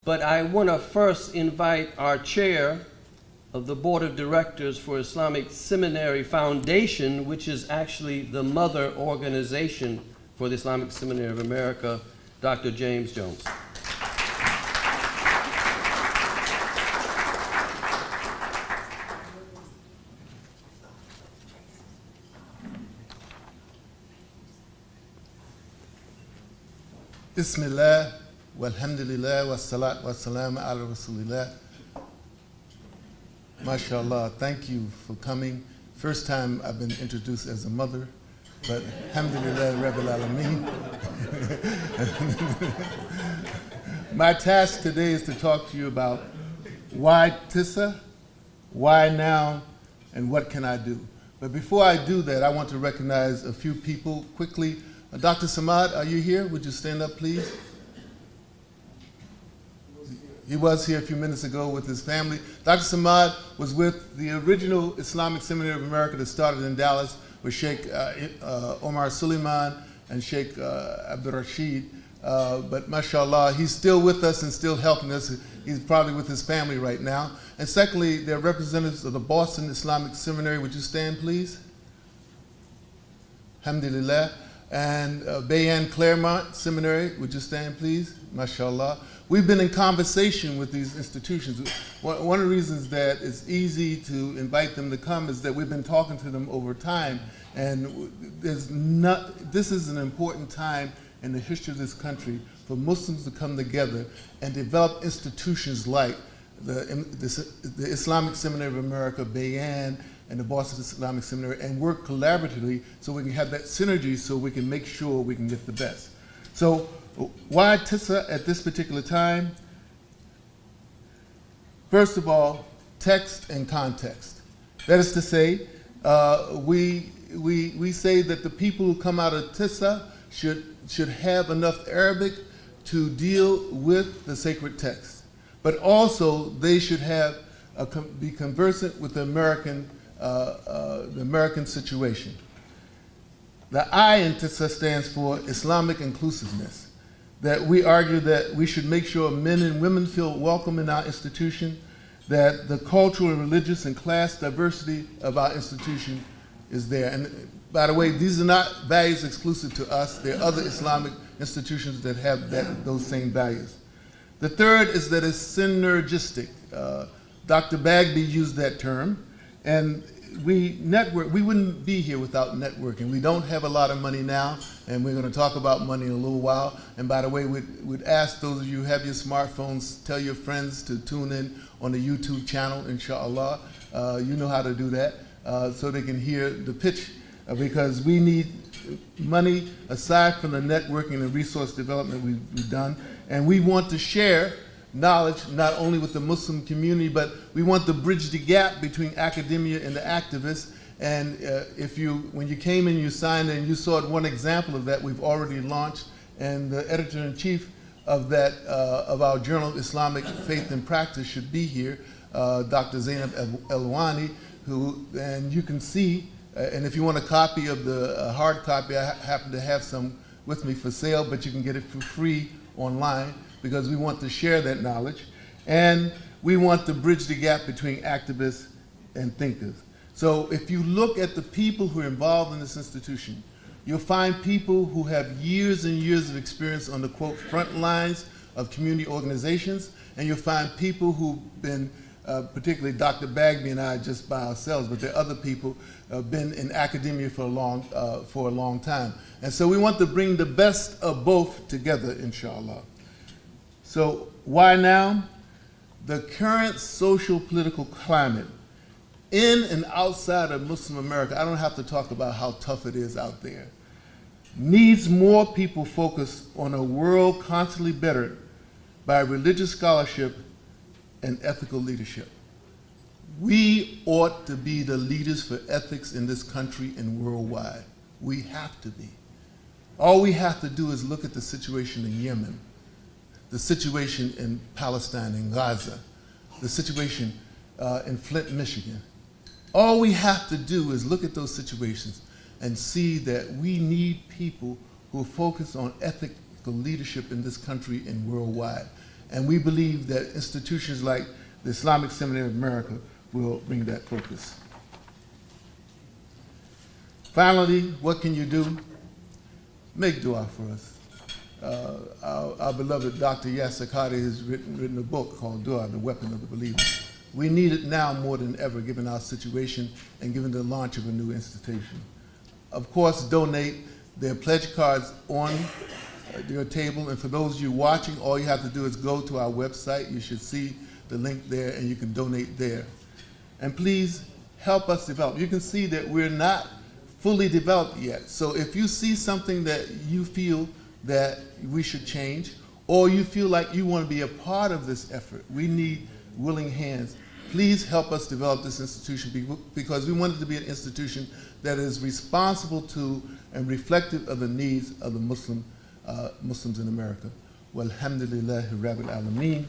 But I want to first invite our chair of the Board of Directors for Islamic Seminary Foundation, which is actually the mother organization for the Islamic Seminary of America, Dr. James Jones. Bismillah, walhamdulillah, wassalat wassalamu ala rasulillah. MashaAllah, thank you for coming. First time I've been introduced as a mother, but alhamdulillah, Rabbil Alameen. My task today is to talk to you about why TISA, why now, and what can I do. But before I do that, I want to recognize a few people quickly. Dr. Samad, are you here? Would you stand up, please? He was here a few minutes ago with his family. Dr. Samad was with the original Islamic Seminary of America that started in Dallas with Sheikh Omar Suleiman and Sheikh Abdul Rashid. But mashallah, he's still with us and still helping us. He's probably with his family right now. And secondly, they're representatives of the Boston Islamic Seminary. Would you stand, please? Alhamdulillah. And Bayan Claremont Seminary, would you stand, please? MashaAllah. We've been in conversation with these institutions. One of the reasons that it's easy to invite them to come is that we've been talking to them over time, and this is an important time in the history of this country for Muslims to come together and develop institutions like the Islamic Seminary of America, Bayan, and the Boston Islamic Seminary, and work collaboratively so we can have that synergy so we can make sure we can get the best. So why TISA at this particular time? First of all, text and context. That is to say, we say that the people who come out of TISA should have enough Arabic to deal with the sacred text, but also they should have be conversant with the American situation. The I in TISA stands for Islamic inclusiveness, that we argue that we should make sure men and women feel welcome in our institution, that the cultural and religious and class diversity of our institution is there. And by the way, these are not values exclusive to us. There are other Islamic institutions that have those same values. The third is that it's synergistic. Dr. Bagby used that term, and we network. We wouldn't be here without networking. We don't have a lot of money now, and we're going to talk about money in a little while. And by the way, we'd ask those of you who have your smartphones, tell your friends to tune in on the YouTube channel, inshallah. You know how to do that, so they can hear the pitch, because we need money aside from the networking and resource development we've done. And we want to share knowledge not only with the Muslim community, but we want to bridge the gap between academia and the activists. And when you came in, you signed and you saw one example of that we've already launched. And the editor-in-chief of that, of our journal, Islamic Faith and Practice, should be here, Dr. Zainab Elwani, and you can see, and if you want a copy of the hard copy, I happen to have some with me for sale, but you can get it for free online, because we want to share that knowledge, and we want to bridge the gap between activists and thinkers. So if you look at the people who are involved in this institution, you'll find people who have years and years of experience on the, quote, front lines of community organizations, and you'll find people who've been, particularly Dr. Bagby and I just by ourselves, but there are other people who have been in academia for a long time. And so we want to bring the best of both together, inshallah. So why now? The current social political climate in and outside of Muslim America, I don't have to talk about how tough it is out there, needs more people focused on a world constantly bettered by religious scholarship and ethical leadership. We ought to be the leaders for ethics in this country and worldwide. We have to be. All we have to do is look at the situation in Yemen, the situation in Palestine, in Gaza, the situation in Flint, Michigan. All we have to do is look at those situations and see that we need people who are focused on ethical leadership in this country and worldwide. And we believe that institutions like the Islamic Seminary of America will bring that focus. Finally, what can you do? Make dua for us. Our beloved Dr. Yasser Qadhi has written a book called Dua, the Weapon of the Believer. We need it now more than ever, given our situation and given the launch of a new institution. Of course, donate. There are pledge cards on your table, and for those of you watching, all you have to do is go to our website. You should see the link there, and you can donate there. And please help us develop. You can see that we're not fully developed yet. So if you see something that you feel that we should change, or you feel like you want to be a part of this effort, we need willing hands. Please help us develop this institution, because we want it to be an institution that is responsible to and reflective of the needs of the Muslims in America. Walhamdulillahi Rabbil Alameen.